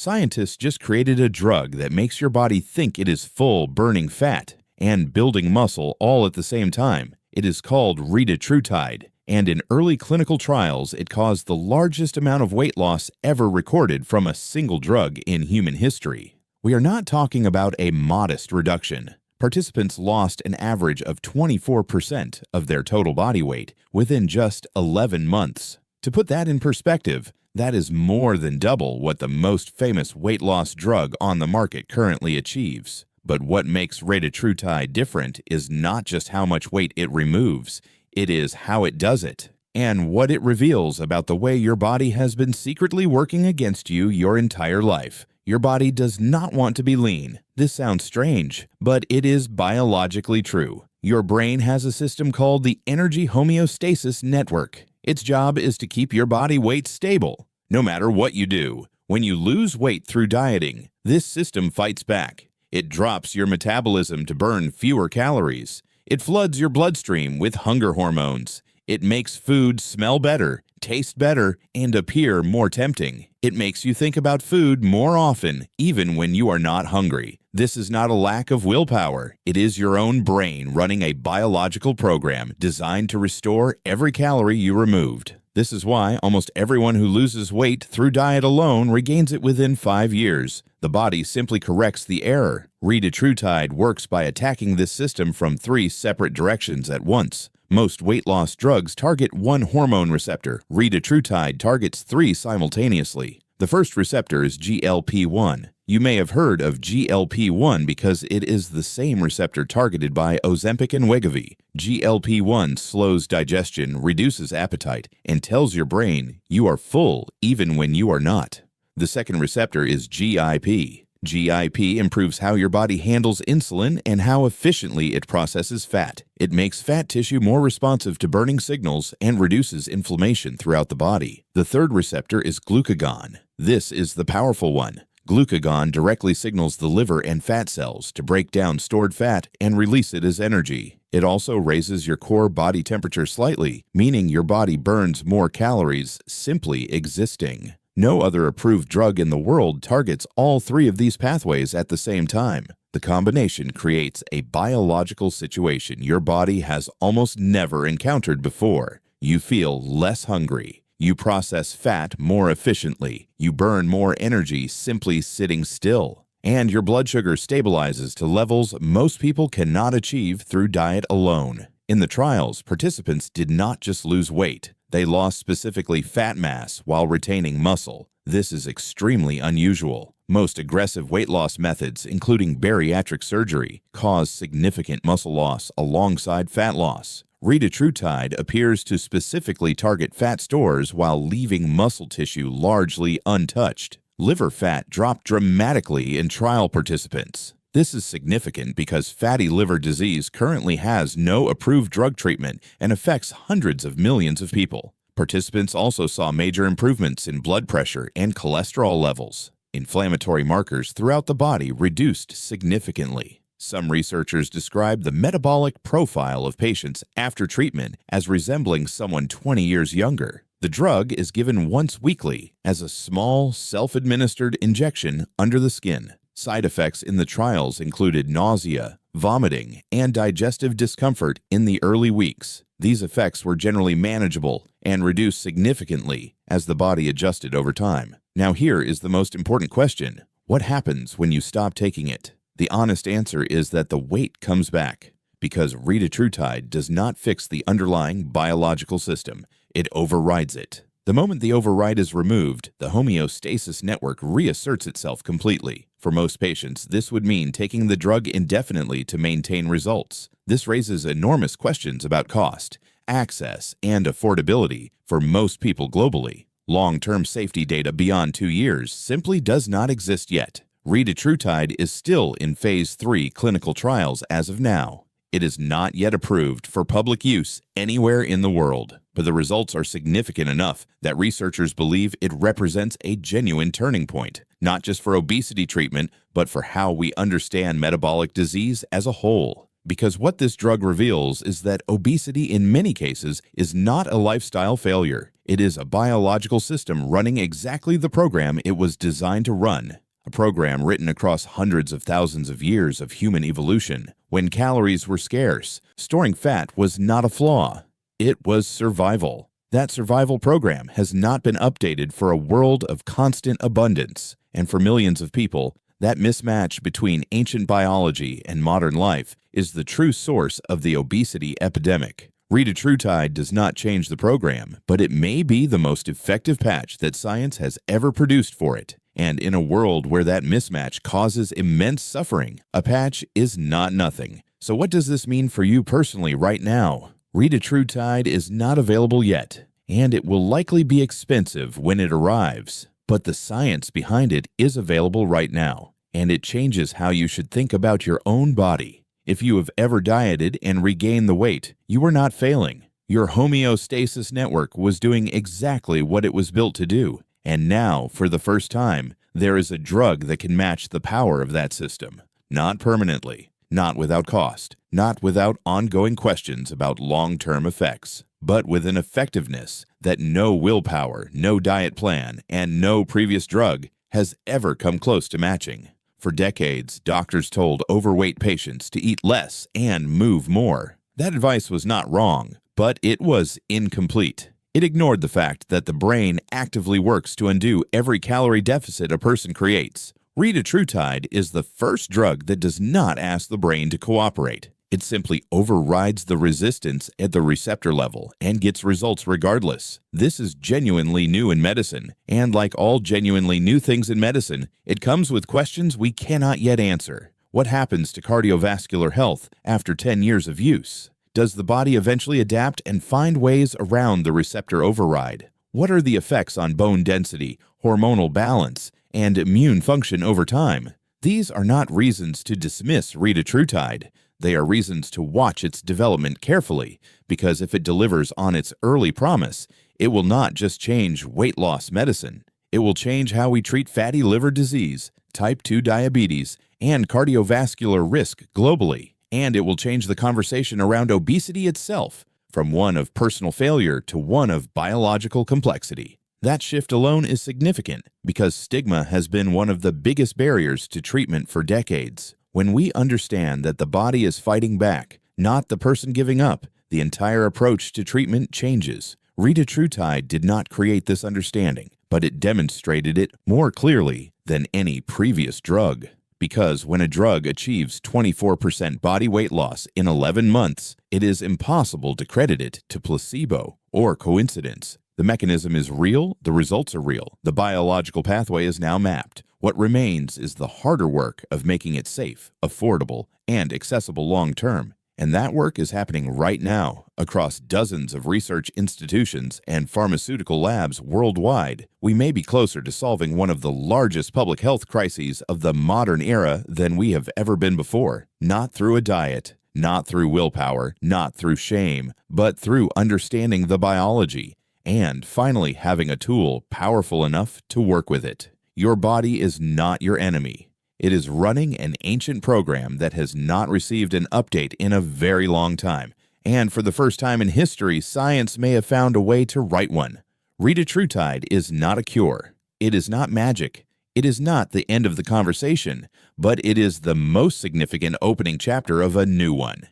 Scientists just created a drug that makes your body think it is full, burning fat and building muscle all at the same time. It is called retatrutide, and in early clinical trials, it caused the largest amount of weight loss ever recorded from a single drug in human history. We are not talking about a modest reduction. Participants lost an average of 24% of their total body weight within just 11 months. To put that in perspective, that is more than double what the most famous weight loss drug on the market currently achieves. But what makes retatrutide different is not just how much weight it removes, it is how it does it, and what it reveals about the way your body has been secretly working against you your entire life. Your body does not want to be lean. This sounds strange, but it is biologically true. Your brain has a system called the energy homeostasis network. Its job is to keep your body weight stable, no matter what you do. When you lose weight through dieting, this system fights back. It drops your metabolism to burn fewer calories. It floods your bloodstream with hunger hormones. It makes food smell better, taste better, and appear more tempting. It makes you think about food more often, even when you are not hungry. This is not a lack of willpower. It is your own brain running a biological program designed to restore every calorie you removed. This is why almost everyone who loses weight through diet alone regains it within 5 years. The body simply corrects the error. Retatrutide works by attacking this system from 3 separate directions at once. Most weight loss drugs target one hormone receptor. Retatrutide targets 3 simultaneously. The first receptor is GLP-1. You may have heard of GLP-1 because it is the same receptor targeted by Ozempic and Wegovy. GLP-1 slows digestion, reduces appetite, and tells your brain you are full even when you are not. The second receptor is GIP. GIP improves how your body handles insulin and how efficiently it processes fat. It makes fat tissue more responsive to burning signals and reduces inflammation throughout the body. The third receptor is glucagon. This is the powerful one. Glucagon directly signals the liver and fat cells to break down stored fat and release it as energy. It also raises your core body temperature slightly, meaning your body burns more calories simply existing. No other approved drug in the world targets all 3 of these pathways at the same time. The combination creates a biological situation your body has almost never encountered before. You feel less hungry. You process fat more efficiently. You burn more energy simply sitting still. And your blood sugar stabilizes to levels most people cannot achieve through diet alone. In the trials, participants did not just lose weight. They lost specifically fat mass while retaining muscle. This is extremely unusual. Most aggressive weight loss methods, including bariatric surgery, cause significant muscle loss alongside fat loss. Retatrutide appears to specifically target fat stores while leaving muscle tissue largely untouched. Liver fat dropped dramatically in trial participants. This is significant because fatty liver disease currently has no approved drug treatment and affects hundreds of millions of people. Participants also saw major improvements in blood pressure and cholesterol levels. Inflammatory markers throughout the body reduced significantly. Some researchers describe the metabolic profile of patients after treatment as resembling someone 20 years younger. The drug is given once weekly as a small, self-administered injection under the skin. Side effects in the trials included nausea, vomiting, and digestive discomfort in the early weeks. These effects were generally manageable and reduced significantly as the body adjusted over time. Now here is the most important question. What happens when you stop taking it? The honest answer is that the weight comes back because retatrutide does not fix the underlying biological system. It overrides it. The moment the override is removed, the homeostasis network reasserts itself completely. For most patients, this would mean taking the drug indefinitely to maintain results. This raises enormous questions about cost, access, and affordability for most people globally. Long-term safety data beyond 2 years simply does not exist yet. Retatrutide is still in Phase 3 clinical trials as of now. It is not yet approved for public use anywhere in the world, but the results are significant enough that researchers believe it represents a genuine turning point, not just for obesity treatment, but for how we understand metabolic disease as a whole. because what this drug reveals is that obesity in many cases is not a lifestyle failure. It is a biological system running exactly the program it was designed to run. A program written across hundreds of thousands of years of human evolution. When calories were scarce, storing fat was not a flaw. It was survival. That survival program has not been updated for a world of constant abundance. And for millions of people, that mismatch between ancient biology and modern life is the true source of the obesity epidemic. Retatrutide does not change the program, but it may be the most effective patch that science has ever produced for it. And in a world where that mismatch causes immense suffering, a patch is not nothing. So what does this mean for you personally right now? Retatrutide is not available yet, and it will likely be expensive when it arrives. But the science behind it is available right now, and it changes how you should think about your own body. If you have ever dieted and regained the weight, you are not failing. Your homeostasis network was doing exactly what it was built to do. And now, for the first time, there is a drug that can match the power of that system. Not permanently, not without cost, not without ongoing questions about long-term effects, but with an effectiveness that no willpower, no diet plan, and no previous drug has ever come close to matching. For decades, doctors told overweight patients to eat less and move more. That advice was not wrong, but it was incomplete. It ignored the fact that the brain actively works to undo every calorie deficit a person creates. Retatrutide is the first drug that does not ask the brain to cooperate. It simply overrides the resistance at the receptor level and gets results regardless. This is genuinely new in medicine, and like all genuinely new things in medicine, it comes with questions we cannot yet answer. What happens to cardiovascular health after 10 years of use? Does the body eventually adapt and find ways around the receptor override? What are the effects on bone density, hormonal balance, and immune function over time? These are not reasons to dismiss retatrutide. They are reasons to watch its development carefully, because if it delivers on its early promise, it will not just change weight loss medicine. It will change how we treat fatty liver disease, type 2 diabetes, and cardiovascular risk globally. And it will change the conversation around obesity itself, from one of personal failure to one of biological complexity. That shift alone is significant because stigma has been one of the biggest barriers to treatment for decades. When we understand that the body is fighting back, not the person giving up, the entire approach to treatment changes. Retatrutide did not create this understanding, but it demonstrated it more clearly than any previous drug. Because when a drug achieves 24% body weight loss in 11 months, it is impossible to credit it to placebo or coincidence. The mechanism is real, the results are real, the biological pathway is now mapped. What remains is the harder work of making it safe, affordable, and accessible long-term. And that work is happening right now across dozens of research institutions and pharmaceutical labs worldwide. We may be closer to solving one of the largest public health crises of the modern era than we have ever been before. Not through a diet, not through willpower, not through shame, but through understanding the biology and finally having a tool powerful enough to work with it. Your body is not your enemy. It is running an ancient program that has not received an update in a very long time. And for the first time in history, science may have found a way to right one. Retatrutide is not a cure. It is not magic. It is not the end of the conversation, but it is the most significant opening chapter of a new one.